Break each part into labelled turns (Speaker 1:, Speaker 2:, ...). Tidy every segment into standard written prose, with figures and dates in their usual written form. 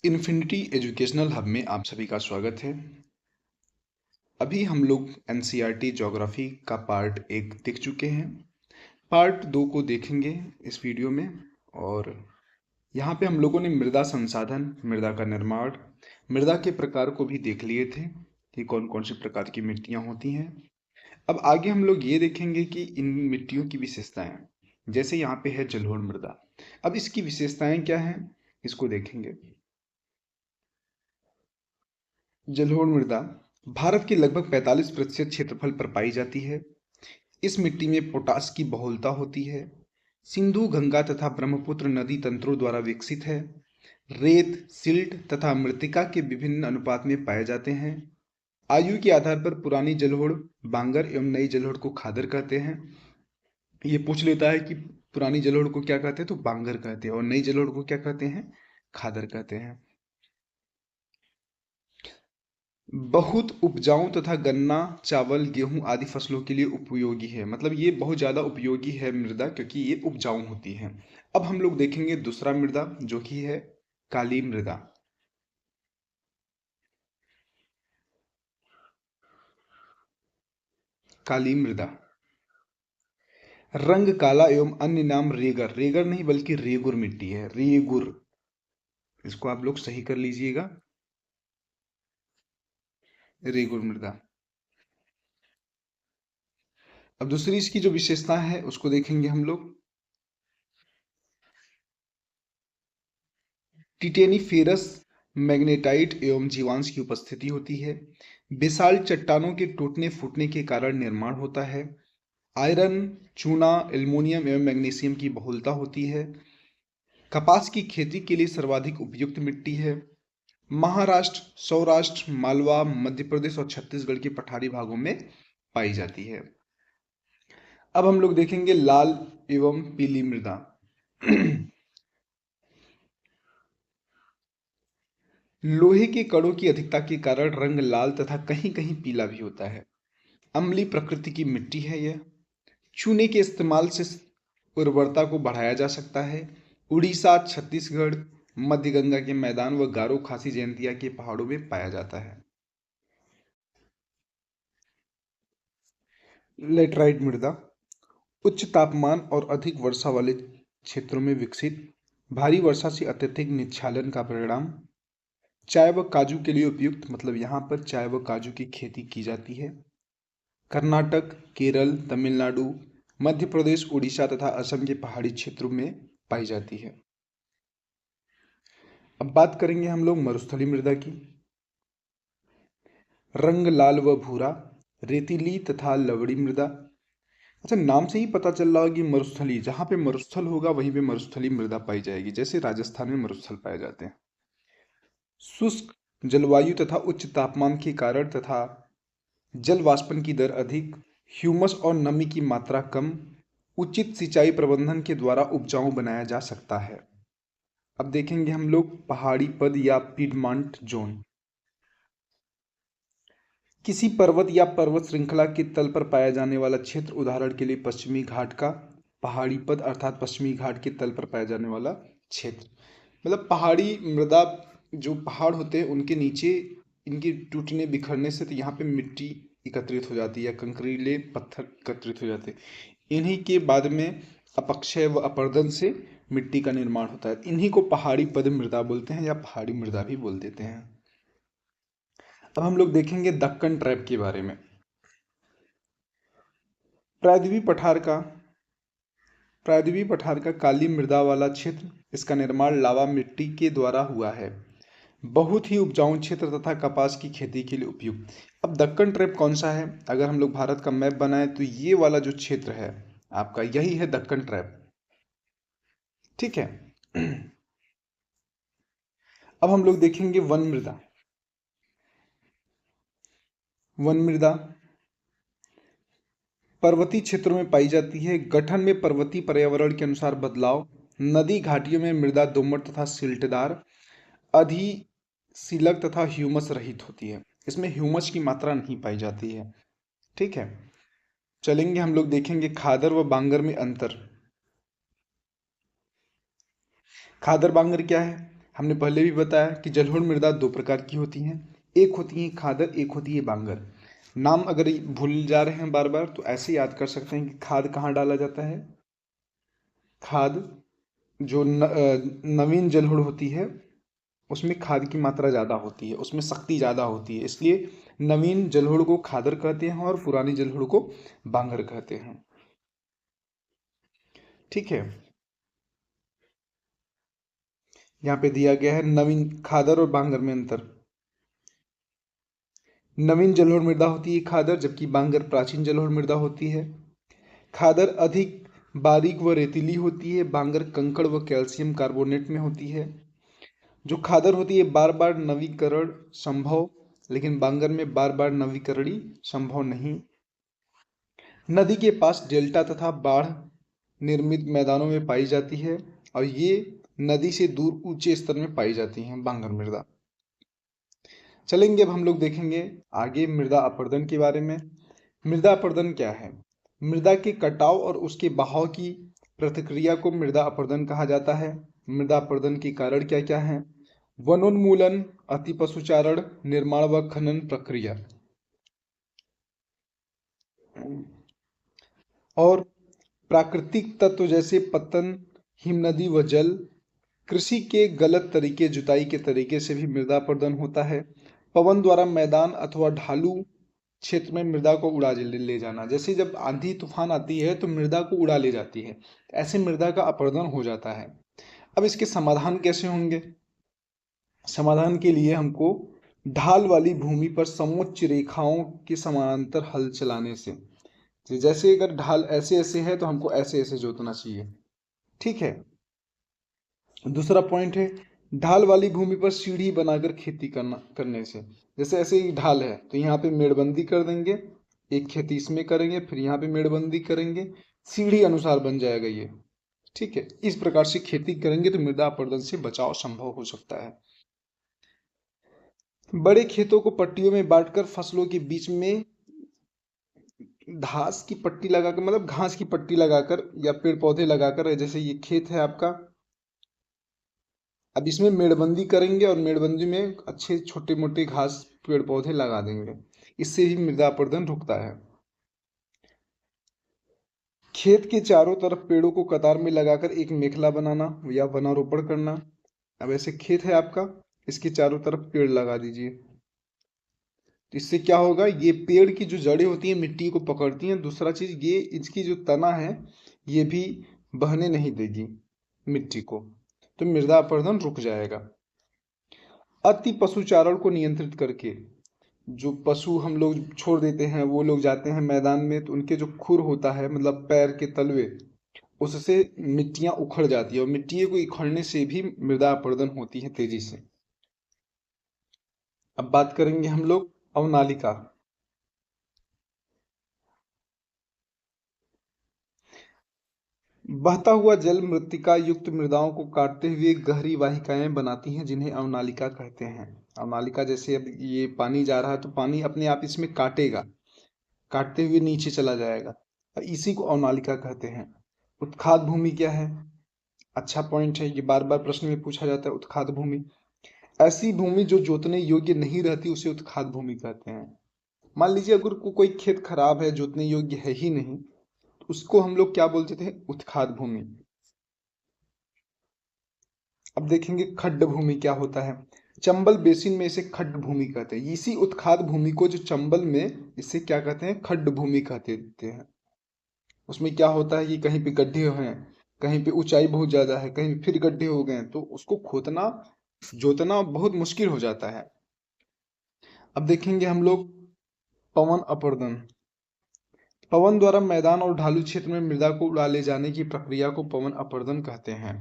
Speaker 1: Infinity educational hub में आप सभी का स्वागत है। अभी हम लोग एनसीईआरटी ज्योग्राफी का पार्ट 1 देख चुके हैं। पार्ट 2 को देखेंगे इस वीडियो में। और यहाँ पे हम लोगों ने मृदा संसाधन, मृदा का निर्माण, मृदा के प्रकार को भी देख लिए थे कि कौन कौन से प्रकार की मिट्टियाँ होती हैं। अब आगे हम लोग ये देखेंगे कि इन मिट्टियों की विशेषताएं, जैसे यहाँ पे है जलोढ़ मृदा। अब इसकी विशेषताएं क्या हैं, इसको देखेंगे। जलोढ़ मृदा भारत के लगभग 45% क्षेत्रफल पर पाई जाती है। इस मिट्टी में पोटास की बहुलता होती है। सिंधु, गंगा तथा ब्रह्मपुत्र नदी तंत्रों द्वारा विकसित है। रेत, सिल्ट तथा मृत्तिका के विभिन्न अनुपात में पाए जाते हैं। आयु के आधार पर पुरानी जलोढ़ बांगर एवं नई जलोढ़ को खादर कहते हैं। ये पूछ लेता है कि पुरानी जलोढ़ को क्या कहते हैं, तो बांगर कहते हैं, और नई जलोढ़ को क्या कहते हैं, खादर कहते हैं। बहुत उपजाऊ तथा गन्ना, चावल, गेहूं आदि फसलों के लिए उपयोगी है। मतलब ये बहुत ज़्यादा उपयोगी है मृदा, क्योंकि ये उपजाऊ होती है। अब हम लोग देखेंगे दूसरा मृदा, जो कि है काली मृदा। काली मृदा रंग काला एवं अन्य नाम रेगर, रेगर नहीं बल्कि रेगुर मिट्टी है, रेगुर। इसको आप लोग सही कर लीजिएगा, रेगुर मृदा। अब दूसरी इसकी जो विशेषता है उसको देखेंगे हम लोग। टिटेनिफेरस मैग्नेटाइट एवं जीवांश की उपस्थिति होती है। बेसाल्ट चट्टानों के टूटने फूटने के कारण निर्माण होता है। आयरन, चूना, एल्युमिनियम एवं मैग्नीशियम की बहुलता होती है। कपास की खेती के लिए सर्वाधिक उपयुक्त मिट्टी है। महाराष्ट्र, सौराष्ट्र, मालवा, मध्य प्रदेश और छत्तीसगढ़ के पठारी भागों में पाई जाती है। अब हम लोग देखेंगे लाल एवं पीली मृदा। लोहे के कणों की अधिकता के कारण रंग लाल तथा कहीं कहीं पीला भी होता है। अम्लीय प्रकृति की मिट्टी है यह। चूने के इस्तेमाल से उर्वरता को बढ़ाया जा सकता है। उड़ीसा, छत्तीसगढ़, मध्य गंगा के मैदान व गारो खासी जयंतिया के पहाड़ों में पाया जाता है। लेटराइट मृदा उच्च तापमान और अधिक वर्षा वाले क्षेत्रों में विकसित, भारी वर्षा से अत्यधिक निच्छालन का परिणाम। चाय व काजू के लिए उपयुक्त, मतलब यहाँ पर चाय व काजू की खेती की जाती है। कर्नाटक, केरल, तमिलनाडु, मध्य प्रदेश, उड़ीसा तथा असम के पहाड़ी क्षेत्रों में पाई जाती है। अब बात करेंगे हम लोग मरुस्थलीय मृदा की। रंग लाल व भूरा, रेतीली तथा लवड़ी मृदा। अच्छा, नाम से ही पता चल रहा होगा कि मरुस्थली, जहाँ पे मरुस्थल होगा वहीं पे मरुस्थलीय मृदा पाई जाएगी, जैसे राजस्थान में मरुस्थल पाए जाते हैं। शुष्क जलवायु तथा उच्च तापमान के कारण तथा जल वाष्पन की दर अधिक, ह्यूमस और नमी की मात्रा कम, उचित सिंचाई प्रबंधन के द्वारा उपजाऊ बनाया जा सकता है। अब देखेंगे हम लोग पहाड़ी पद या पिडमांट जोन। किसी पर्वत या पर्वत श्रृंखला के तल पर पाया जाने वाला क्षेत्र, उदाहरण के लिए पश्चिमी घाट का पहाड़ी पद, अर्थात पश्चिमी घाट के तल पर पाया जाने वाला क्षेत्र। मतलब पहाड़ी मृदा, जो पहाड़ होते हैं उनके नीचे इनके टूटने बिखरने से तो यहाँ पे मिट्टी एकत्रित हो जाती है, कंकरीले पत्थर एकत्रित हो जाते हैं। इन्हीं के बाद में अपक्षय व अपरदन से मिट्टी का निर्माण होता है। इन्हीं को पहाड़ी पद मृदा बोलते हैं, या पहाड़ी मृदा भी बोल देते हैं। अब हम लोग देखेंगे दक्कन ट्रैप के बारे में। प्रायद्वीपीय पठार का प्रायद्वीपीय पठार का काली मृदा वाला क्षेत्र, इसका निर्माण लावा मिट्टी के द्वारा हुआ है। बहुत ही उपजाऊ क्षेत्र तथा कपास की खेती के लिए उपयुक्त। अब दक्कन ट्रैप कौन सा है, अगर हम लोग भारत का मैप बनाए तो ये वाला जो क्षेत्र है आपका, यही है दक्कन ट्रैप। ठीक है। अब हम लोग देखेंगे वन मृदा। वन मृदा पर्वतीय क्षेत्रों में पाई जाती है। गठन में पर्वतीय पर्यावरण के अनुसार बदलाव। नदी घाटियों में मृदा दोमट तथा सिल्टदार, अधिशिलक तथा ह्यूमस रहित होती है। इसमें ह्यूमस की मात्रा नहीं पाई जाती है। ठीक है। चलेंगे हम लोग देखेंगे खादर व बांगर में अंतर। खादर बांगर क्या है? हमने पहले भी बताया कि जलोढ़ मृदा दो प्रकार की होती हैं, एक होती है खादर, एक होती है बांगर। नाम अगर भूल जा रहे हैं बार बार तो ऐसे याद कर सकते हैं कि खाद कहाँ डाला जाता है। खाद जो नवीन जलोढ़ होती है उसमें खाद की मात्रा ज़्यादा होती है, उसमें शक्ति ज़्यादा होती है, इसलिए नवीन जलोढ़ को खादर कहते हैं और पुरानी जलोढ़ को बांगर कहते हैं। ठीक है, यहाँ पे दिया गया है नवीन खादर और बांगर में अंतर। नवीन जलोढ़ मृदा होती है खादर, जबकि बांगर प्राचीन जलोढ़ मृदा होती है। खादर अधिक बारीक व रेतीली होती है, बांगर कंकड़ व कैल्शियम कार्बोनेट में होती है। जो खादर होती है बार बार नवीकरण संभव, लेकिन बांगर में बार बार नवीकरण संभव नहीं। नदी के पास डेल्टा तथा बाढ़ निर्मित मैदानों में पाई जाती है और ये नदी से दूर ऊंचे स्तर में पाई जाती हैं बांगर मृदा। चलेंगे अब हम लोग देखेंगे आगे मृदा अपरदन के बारे में। मृदा अपरदन क्या है? मृदा के कटाव और उसके बहाव की प्रतिक्रिया को मृदा अपरदन कहा जाता है। मृदा अपरदन के कारण क्या क्या हैं? वनोन्मूलन, अतिपशुचारण, निर्माण व खनन प्रक्रिया और प्राकृतिक तत्व जैसे पतन, हिमनदी व जल। कृषि के गलत तरीके, जुताई के तरीके से भी मृदा अपरदन होता है। पवन द्वारा मैदान अथवा ढालू क्षेत्र में मृदा को उड़ा ले जाना, जैसे जब आंधी तूफान आती है तो मृदा को उड़ा ले जाती है, ऐसे मृदा का अपरदन हो जाता है। अब इसके समाधान कैसे होंगे? समाधान के लिए हमको ढाल वाली भूमि पर समोच्च रेखाओं के समानांतर हल चलाने से, जैसे अगर ढाल ऐसे ऐसे है तो हमको ऐसे ऐसे जोतना चाहिए। ठीक है, दूसरा पॉइंट है ढाल वाली भूमि पर सीढ़ी बनाकर खेती करने से, जैसे ऐसे ही ढाल है तो यहाँ पे मेड़बंदी कर देंगे, एक खेती इसमें करेंगे, फिर यहाँ पे मेड़बंदी करेंगे, सीढ़ी अनुसार बन जाएगा ये। ठीक है, इस प्रकार से खेती करेंगे तो मृदा अपरदन से बचाव संभव हो सकता है। बड़े खेतों को पट्टियों में बांटकर फसलों के बीच में घास की पट्टी लगाकर, मतलब घास की पट्टी लगाकर या पेड़ पौधे लगाकर, जैसे ये खेत है आपका, अब इसमें मेड़बंदी करेंगे और मेड़बंदी में अच्छे छोटे मोटे घास पेड़ पौधे लगा देंगे, इससे ही मृदा अपरदन रुकता है। खेत के चारों तरफ पेड़ों को कतार में लगाकर एक मेखला बनाना या वनारोपण करना। अब ऐसे खेत है आपका, इसके चारों तरफ पेड़ लगा दीजिए, तो इससे क्या होगा, ये पेड़ की जो जड़ें होती हैं मिट्टी को पकड़ती हैं, दूसरा चीज ये इसकी जो तना है ये भी बहने नहीं देगी मिट्टी को, तो मृदा अपरदन रुक जाएगा। अति पशुचारण को नियंत्रित करके, जो पशु हम लोग छोड़ देते हैं, वो लोग जाते हैं मैदान में तो उनके जो खुर होता है, मतलब पैर के तलवे, उससे मिट्टियां उखड़ जाती है और मिट्टी को उखड़ने से भी मृदा अपरदन होती है तेजी से। अब बात करेंगे हम लोग अवनालिका। बहता हुआ जल मृत्तिका युक्त मृदाओं को काटते हुए गहरी वाहिकाएं बनाती हैं, जिन्हें अवनालिका कहते हैं। अवनालिका, जैसे अब ये पानी जा रहा है तो पानी अपने आप इसमें काटेगा, काटते हुए नीचे चला जाएगा, और इसी को अवनालिका कहते हैं। उत्खाद भूमि क्या है? अच्छा पॉइंट है, ये बार बार प्रश्न में पूछा जाता है। उत्खाद भूमि ऐसी भूमि जो जोतने योग्य नहीं रहती, उसे उत्खाद भूमि कहते हैं। मान लीजिए अगर कोई खेत खराब है, जोतने योग्य है ही नहीं, तो उसको हम लोग क्या बोलते थे? उत्खाद भूमि। अब देखेंगे खड्ड भूमि क्या होता है। चंबल बेसिन में इसे खड्ड भूमि कहते हैं। इसी उत्खाद भूमि को जो चंबल में, इसे क्या कहते हैं? खड्ड भूमि कहते हैं। उसमें क्या होता है कि कहीं पे गड्ढे हैं, कहीं पे ऊंचाई बहुत ज्यादा है, कहीं फिर गड्ढे हो गए हैं, तो उसको खोदना जोतना बहुत मुश्किल हो जाता है। अब देखेंगे हम लोग पवन अपरदन। पवन द्वारा मैदान और ढालू क्षेत्र में मृदा को उड़ा ले जाने की प्रक्रिया को पवन अपरदन कहते हैं।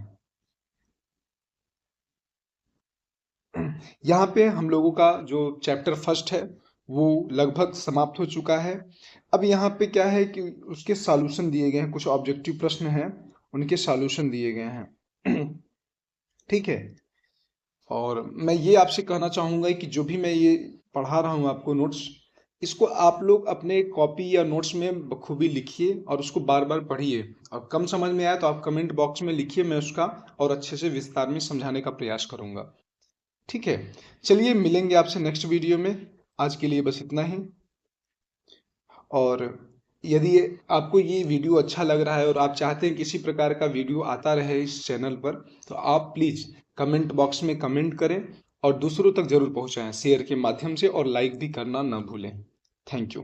Speaker 1: यहाँ पे हम लोगों का जो चैप्टर फर्स्ट है वो लगभग समाप्त हो चुका है। अब यहाँ पे क्या है कि उसके सॉल्यूशन दिए गए हैं, कुछ ऑब्जेक्टिव प्रश्न हैं, उनके सॉल्यूशन दिए गए हैं। ठीक है, और मैं ये आपसे कहना चाहूँगा कि जो भी मैं ये पढ़ा रहा हूँ आपको नोट्स, इसको आप लोग अपने कॉपी या नोट्स में बखूबी लिखिए और उसको बार बार पढ़िए, और कम समझ में आया तो आप कमेंट बॉक्स में लिखिए, मैं उसका और अच्छे से विस्तार में समझाने का प्रयास करूंगा। ठीक है, चलिए मिलेंगे आपसे नेक्स्ट वीडियो में। आज के लिए बस इतना ही। और यदि आपको ये वीडियो अच्छा लग रहा है और आप चाहते हैं किसी प्रकार का वीडियो आता रहे इस चैनल पर, तो आप प्लीज़ कमेंट बॉक्स में कमेंट करें और दूसरों तक जरूर पहुंचाएं शेयर के माध्यम से, और लाइक भी करना ना भूलें। Thank you.